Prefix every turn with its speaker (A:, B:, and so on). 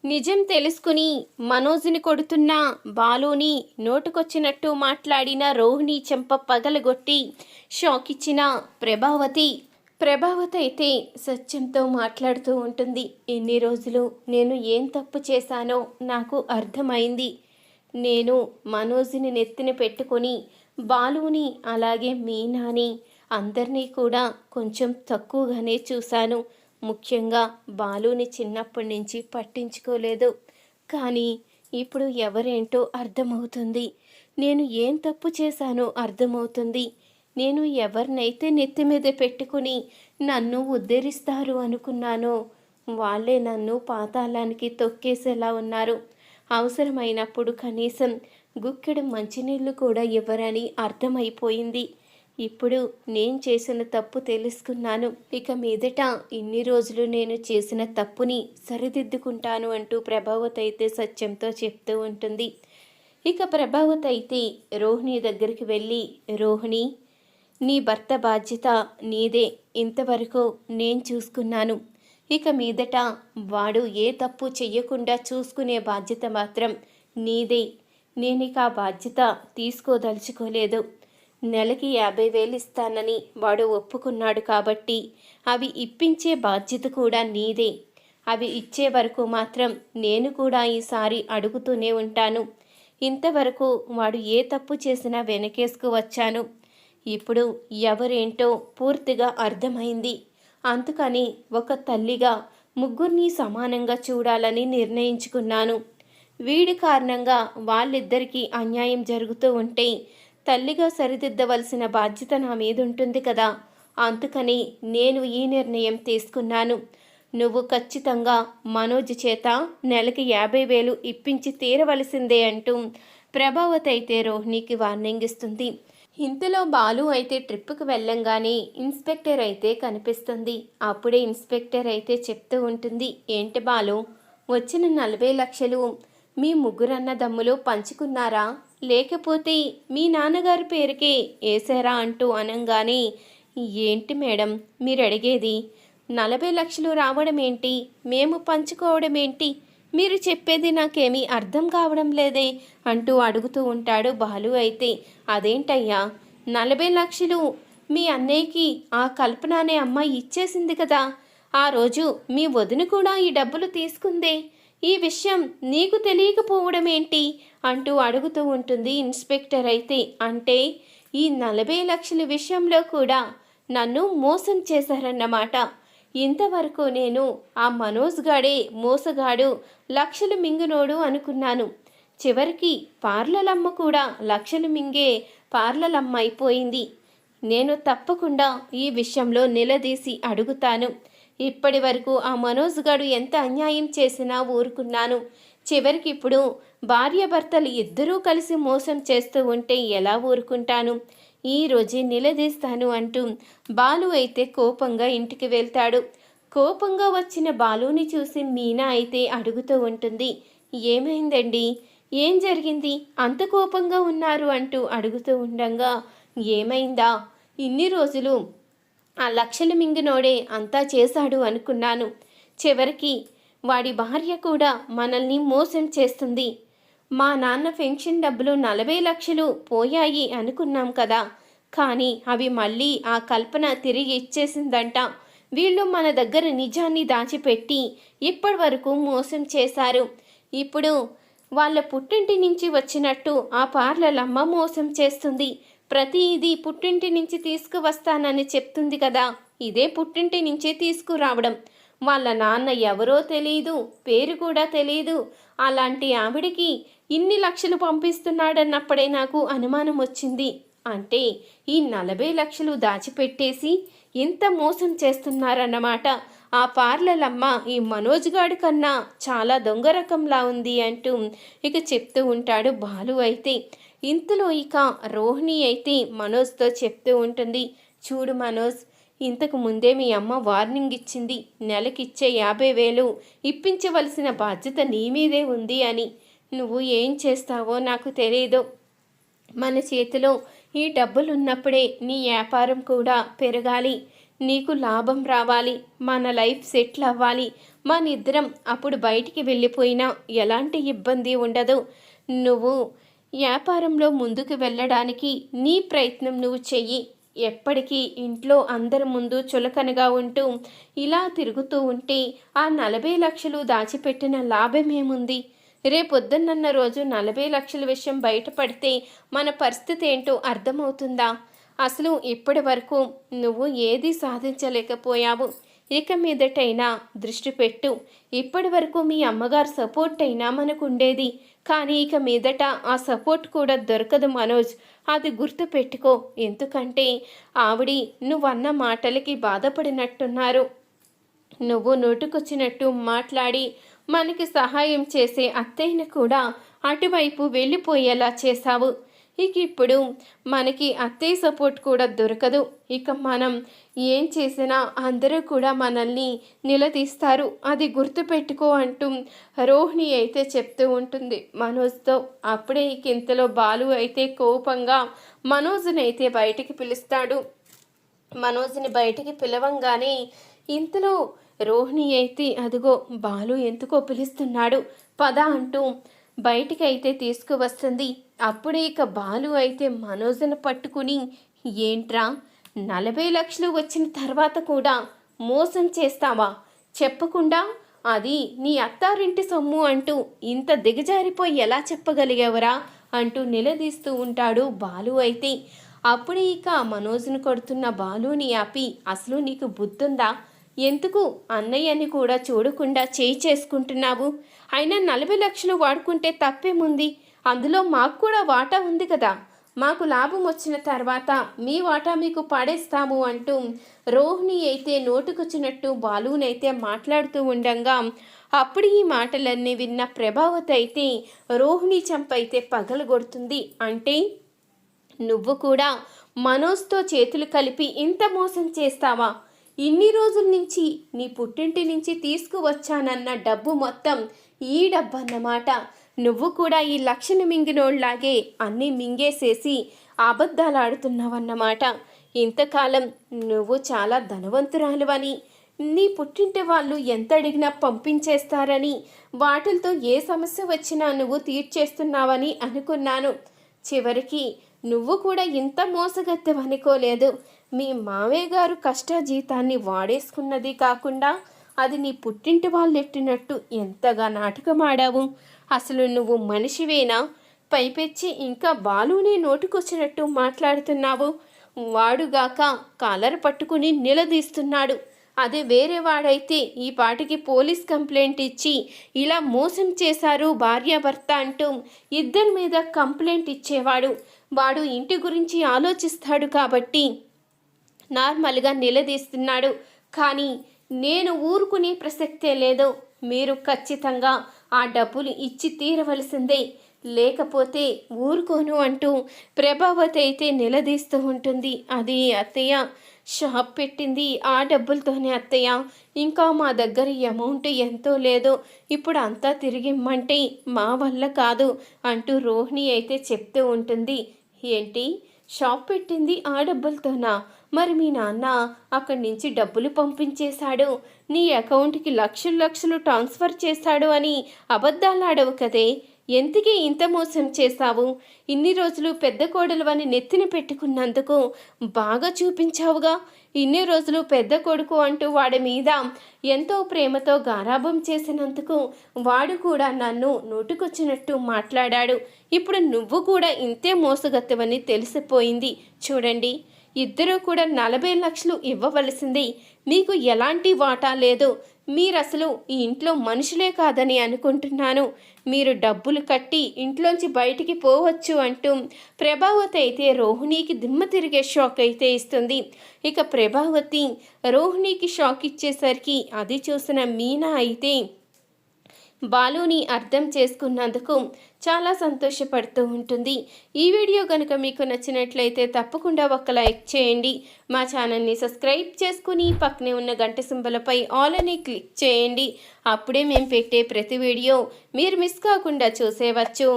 A: నిజం తెలుసుకుని మనోజ్ని కొడుతున్న బాలుని నోటుకొచ్చినట్టు మాట్లాడిన రోహిణి చెంప పగలగొట్టి షాక్ ఇచ్చిన ప్రభావతి అయితే సత్యంతో మాట్లాడుతూ ఉంటుంది. ఇన్ని రోజులు నేను ఏం తప్పు చేశానో నాకు అర్థమైంది. నేను మనోజ్ని నెత్తిన పెట్టుకొని బాలుని అలాగే మీనాని అందరినీ కూడా కొంచెం తక్కువగానే చూశాను. ముఖ్యంగా బాలుని చిన్నప్పటి నుంచి పట్టించుకోలేదు. కానీ ఇప్పుడు ఎవరేంటో అర్థమవుతుంది. నేను ఏం తప్పు చేశానో అర్థమవుతుంది. నేను ఎవరినైతే నెత్తి మీద పెట్టుకుని నన్ను ఉద్ధరిస్తారు అనుకున్నానో వాళ్ళే నన్ను పాతాళానికి తొక్కేసేలా ఉన్నారు. అవసరమైనప్పుడు కనీసం గుక్కెడు మంచినీళ్ళు కూడా ఇవ్వరని అర్థమైపోయింది. ఇప్పుడు నేను చేసిన తప్పు తెలుసుకున్నాను. ఇక మీదట ఇన్ని రోజులు నేను చేసిన తప్పుని సరిదిద్దుకుంటాను అంటూ ప్రభావతి అయితే సత్యంతో చెప్తూ ఉంటుంది. ఇక ప్రభావతి అయితే రోహిణి దగ్గరికి వెళ్ళి, రోహిణి, నీ భర్త బాధ్యత నీదే. ఇంతవరకు నేను చూసుకున్నాను. ఇక మీదట వాడు ఏ తప్పు చెయ్యకుండా చూసుకునే బాధ్యత మాత్రం నీదే. నేనిక ఆ బాధ్యత తీసుకోదలుచుకోలేదు. నెలకి 50,000 ఇస్తానని వాడు ఒప్పుకున్నాడు కాబట్టి అవి ఇప్పించే బాధ్యత కూడా నీదే. అవి ఇచ్చే వరకు మాత్రం నేను కూడా ఈసారి అడుగుతూనే ఉంటాను. ఇంతవరకు వాడు ఏ తప్పు చేసినా వెనకేసుకు వచ్చాను. ఇప్పుడు ఎవరేంటో పూర్తిగా అర్థమైంది. అందుకని ఒక తల్లిగా ముగ్గురిని సమానంగా చూడాలని నిర్ణయించుకున్నాను. వీడి కారణంగా వాళ్ళిద్దరికీ అన్యాయం జరుగుతూ ఉంటే తల్లిగా సరిదిద్దవలసిన బాధ్యత నా మీద ఉంటుంది కదా. అందుకని నేను ఈ నిర్ణయం తీసుకున్నాను. నువ్వు ఖచ్చితంగా మనోజ్ చేత నెలకి 50,000 ఇప్పించి తీరవలసిందే అంటూ ప్రభావతి అయితే రోహిణికి వార్నింగ్ ఇస్తుంది. ఇంతలో బాలు అయితే ట్రిప్పుకు వెళ్ళంగానే ఇన్స్పెక్టర్ అయితే కనిపిస్తుంది. అప్పుడే ఇన్స్పెక్టర్ అయితే చెప్తూ ఉంటుంది, ఏంటి బాలు, వచ్చిన 40 లక్షలు మీ ముగ్గురన్నదమ్ములు పంచుకున్నారా, లేకపోతే మీ నాన్నగారి పేరుకే వేసారా అంటూ అనంగానే, ఏంటి మేడం మీరు అడిగేది? 40 లక్షలు రావడం ఏంటి, మేము పంచుకోవడం ఏంటి, మీరు చెప్పేది నాకేమీ అర్థం కావడం లేదే అంటూ అడుగుతూ ఉంటాడు బాలు అయితే. అదేంటయ్యా, 40 లక్షలు మీ అన్నయ్యకి ఆ కల్పన అనే అమ్మాయి ఇచ్చేసింది కదా. ఆ రోజు మీ వదిన కూడా ఈ డబ్బులు తీసుకుందే. ఈ విషయం నీకు తెలియకపోవడం ఏంటి అంటూ అడుగుతూ ఉంటుంది ఇన్స్పెక్టర్ అయితే. అంటే ఈ 40 లక్షల విషయంలో కూడా నన్ను మోసం చేశారన్నమాట. ఇంతవరకు నేను ఆ మనోజ్ గాడే మోసగాడు, లక్షలు మింగునోడు అనుకున్నాను. చివరికి పార్లలమ్మ కూడా లక్షలు మింగే పార్లలమ్మ అయిపోయింది. నేను తప్పకుండా ఈ విషయంలో నిలదీసి అడుగుతాను. ఇప్పటి వరకు ఆ మనోజ్ గాడు ఎంత అన్యాయం చేసినా ఊరుకున్నాను. చివరికి ఇప్పుడు భార్యాభర్తలు ఇద్దరూ కలిసి మోసం చేస్తూ ఉంటే ఎలా ఊరుకుంటాను? ఈ రోజే నిలదీస్తాను అంటూ బాలు అయితే కోపంగా ఇంటికి వెళ్తాడు. కోపంగా వచ్చిన బాలుని చూసి మీనా అయితే అడుగుతూ ఉంటుంది, ఏమైందండి, ఏం జరిగింది, అంత కోపంగా ఉన్నారు అంటూ అడుగుతూ ఉండగా, ఏమైందా, ఇన్ని రోజులు ఆ లక్షలు మింగినోడే అంతా చేశాడు అనుకున్నాను. చివరికి వాడి భార్య కూడా మనల్ని మోసం చేస్తుంది. మా నాన్న పెన్షన్ డబ్బులు 40 లక్షలు పోయాయి అనుకున్నాం కదా, కానీ అవి మళ్ళీ ఆ కల్పన తిరిగి ఇచ్చేసిందంట. వీళ్ళు మన దగ్గర నిజాన్ని దాచిపెట్టి ఇప్పటి వరకు మోసం చేశారు. ఇప్పుడు వాళ్ళ పుట్టింటి నుంచి వచ్చినట్టు ఆ పార్లలమ్మ మోసం చేస్తుంది. ప్రతిదీ పుట్టింటి నుంచి తీసుకువస్తానని చెప్తుంది కదా, ఇదే పుట్టింటి నుంచే తీసుకురావడం. వాళ్ళ నాన్న ఎవరో తెలీదు, పేరు కూడా తెలీదు. అలాంటి ఆవిడికి ఇన్ని లక్షలు పంపిస్తున్నాడన్నప్పుడే నాకు అనుమానం వచ్చింది. అంటే ఈ 40 లక్షలు దాచిపెట్టేసి ఇంత మోసం చేస్తున్నారన్నమాట. ఆ పార్లలమ్మ ఈ మనోజ్ గాడి కన్నా చాలా దొంగ రకంలా ఉంది అంటూ ఇక చెప్తూ ఉంటాడు బాలు అయితే. ఇంతలో ఇక రోహిణి అయితే మనోజ్తో చెప్తూ ఉంటుంది, చూడు మనోజ్, ఇంతకు ముందే మీ అమ్మ వార్నింగ్ ఇచ్చింది, నెలకిచ్చే 50,000 ఇప్పించవలసిన బాధ్యత నీ మీదే ఉంది అని. నువ్వు ఏం చేస్తావో నాకు తెలియదు. మన చేతిలో ఈ డబ్బులున్నప్పుడే నీ వ్యాపారం కూడా పెరగాలి. నీకు లాభం రావాలి, మన లైఫ్ సెటిల్ అవ్వాలి, మన ఇద్దరం అప్పుడు బయటికి వెళ్ళిపోయినా ఎలాంటి ఇబ్బంది ఉండదు. నువ్వు వ్యాపారంలో ముందుకు వెళ్ళడానికి నీ ప్రయత్నం నువ్వు చెయ్యి. ఎప్పటికీ ఇంట్లో అందరి ముందు చులకనగా ఉంటూ ఇలా తిరుగుతూ ఉంటే ఆ 40 లక్షలు దాచిపెట్టిన లాభమేముంది? రేపొద్దున్నన్న రోజు 40 లక్షల విషయం బయటపడితే మన పరిస్థితి ఏంటో అర్థమవుతుందా? అసలు ఇప్పటి వరకు నువ్వు ఏదీ సాధించలేకపోయావు. ఇక మీదటైనా దృష్టి పెట్టు. ఇప్పటి వరకు మీ అమ్మగారు సపోర్ట్ అయినా మనకుండేది, కానీ ఇక మీదట ఆ సపోర్ట్ కూడా దొరకదు మనోజ్. అది గుర్తు పెట్టుకో. ఎందుకంటే ఆవిడి నువ్వన్న మాటలకి బాధపడినట్టున్నారు. నువ్వు నోటుకొచ్చినట్టు మాట్లాడి మనకి సహాయం చేసే అత్తయ్యను కూడా అటువైపు వెళ్ళిపోయేలా చేశావు. ఇక ఇప్పుడు మనకి అత్తయ్య సపోర్ట్ కూడా దొరకదు. ఇక మనం ఏం చేసినా అందరూ కూడా మనల్ని నిలదీస్తారు, అది గుర్తుపెట్టుకో అంటూ రోహిణి అయితే చెప్తూ ఉంటుంది మనోజ్తో. అప్పుడే ఇక ఇంతలో బాలు అయితే కోపంగా మనోజ్ని అయితే బయటికి పిలుస్తాడు. మనోజ్ని బయటికి పిలవంగానే ఇంతలో రోహిణి అయితే అదిగో బాలు ఎందుకో పిలుస్తున్నాడు పద అంటూ బయటికి అయితే తీసుకువస్తుంది. అప్పుడే ఇక బాలు అయితే మనోజ్ను పట్టుకుని, ఏంట్రా 40 లక్షలు వచ్చిన తర్వాత కూడా మోసం చేస్తావా? చెప్పకుండా అది నీ అత్తారింటి సొమ్ము అంటూ ఇంత దిగజారిపోయి ఎలా చెప్పగలిగావరా అంటూ నిలదీస్తూ ఉంటాడు బాలు అయితే. అప్పుడే ఇక మనోజ్ను కొడుతున్న బాలుని ఆపి, అసలు నీకు బుద్ధుందా? ఎందుకు అన్నయ్యని కూడా చూడకుండా చేయి చేసుకుంటున్నావు? అయినా 40 లక్షలు వాడుకుంటే తప్పేముంది? అందులో మాకు కూడా వాటా ఉంది కదా. మాకు లాభం వచ్చిన తర్వాత మీ వాటా మీకు పడేస్తాము అంటూ రోహిణి అయితే నోటుకొచ్చినట్టు బాలునైతే మాట్లాడుతూ ఉండగా అప్పుడు ఈ మాటలన్నీ విన్న ప్రభావతి అయితే రోహిణి చంపైతే పగలగొడుతుంది. అంటే నువ్వు కూడా మనోజ్తో చేతులు కలిపి ఇంత మోసం చేస్తావా? ఇన్ని రోజుల నుంచి నీ పుట్టింటి నుంచి తీసుకువచ్చానన్న డబ్బు మొత్తం ఈ డబ్బు అన్నమాట. నువ్వు కూడా ఈ లక్షను మింగినోళ్లాగే అన్నీ మింగేసేసి అబద్ధాలు ఆడుతున్నావన్నమాట. ఇంతకాలం నువ్వు చాలా ధనవంతురాలువని, నీ పుట్టింటి వాళ్ళు ఎంత అడిగినా పంపించేస్తారని, వాటితో ఏ సమస్య వచ్చినా నువ్వు తీర్చేస్తున్నావని అనుకున్నాను. చివరికి నువ్వు కూడా ఇంత మోసగత్తెవనుకోలేదు. మీ మావయ్య గారు కష్టాజీతాన్ని వాడేసుకున్నది కాకుండా అది నీ పుట్టింటి వాళ్ళు ఎట్టినట్టు ఎంతగా నాటకమాడావు. అసలు నువ్వు మనిషివేనా? పైపెచ్చి ఇంకా బాలునే నోటికొచ్చినట్టు మాట్లాడుతున్నావు. వాడుగాక కాలర్ పట్టుకుని నిలదీస్తున్నాడు. అదే వేరే వాడైతే ఈ పాటికి పోలీస్ కంప్లైంట్ ఇచ్చి ఇలా మోసం చేశారు భార్యాభర్త అంటూ ఇద్దరి మీద కంప్లైంట్ ఇచ్చేవాడు. వాడు ఇంటి గురించి ఆలోచిస్తాడు కాబట్టి నార్మల్గా నిలదీస్తున్నాడు. కానీ నేను ఊరుకునే ప్రసక్తే లేదు. మీరు ఖచ్చితంగా ఆ డబ్బులు ఇచ్చి తీరవలసిందే, లేకపోతే ఊరుకోను అంటూ ప్రభావతి అయితే నిలదీస్తూ ఉంటుంది. అది అత్తయ్య షాప్ పెట్టింది ఆ డబ్బులతోనే అత్తయ్య. ఇంకా మా దగ్గర అమౌంట్ ఎంతో లేదో ఇప్పుడు అంతా తిరిగిమ్మంటే మా వల్ల కాదు అంటూ రోహిణి అయితే చెప్తూ ఉంటుంది. ఏంటి షాప్ పెట్టింది ఆ డబ్బులతోనా? మరి మీ నాన్న అక్కడి నుంచి డబ్బులు పంపించేశాడు, నీ అకౌంట్కి లక్షలు లక్షలు ట్రాన్స్ఫర్ చేశాడు అని అబద్ధాలాడవు కదే. ఎందుకే ఇంత మోసం చేశావు? ఇన్ని రోజులు పెద్ద కోడలు అని నెత్తిన పెట్టుకున్నందుకు బాగా చూపించావుగా. ఇన్ని రోజులు పెద్ద కొడుకు అంటూ వాడి మీద ఎంతో ప్రేమతో గారాబం చేసినందుకు వాడు కూడా నన్ను నోటుకొచ్చినట్టు మాట్లాడాడు. ఇప్పుడు నువ్వు కూడా ఇంతే మోసగత్తవని తెలిసిపోయింది. చూడండి, ఇద్దరూ కూడా 40 లక్షలు ఇవ్వవలసింది. మీకు ఎలాంటి వాటా లేదు. మీరసలు ఈ ఇంట్లో మనుషులే కాదని అనుకుంటున్నాను. మీరు డబ్బులు కట్టి ఇంట్లోంచి బయటికి పోవచ్చు అంటూ ప్రభావతి అయితే రోహిణికి దిమ్మ తిరిగే షాక్ అయితే ఇస్తుంది. ఇక ప్రభావతి రోహిణికి షాక్ ఇచ్చేసరికి అది చూసిన మీనా అయితే బాలుని అర్థం చేసుకున్నందుకు చాలా సంతోషపడుతూ ఉంటుంది. ఈ వీడియో కనుక మీకు నచ్చినట్లయితే తప్పకుండా ఒక లైక్ చేయండి. మా ఛానల్ని సబ్స్క్రైబ్ చేసుకుని పక్కనే ఉన్న గంట సింబలపై ఆల్ అని క్లిక్ చేయండి. అప్పుడే మేము పెట్టే ప్రతి వీడియో మీరు మిస్ కాకుండా చూసేవచ్చు.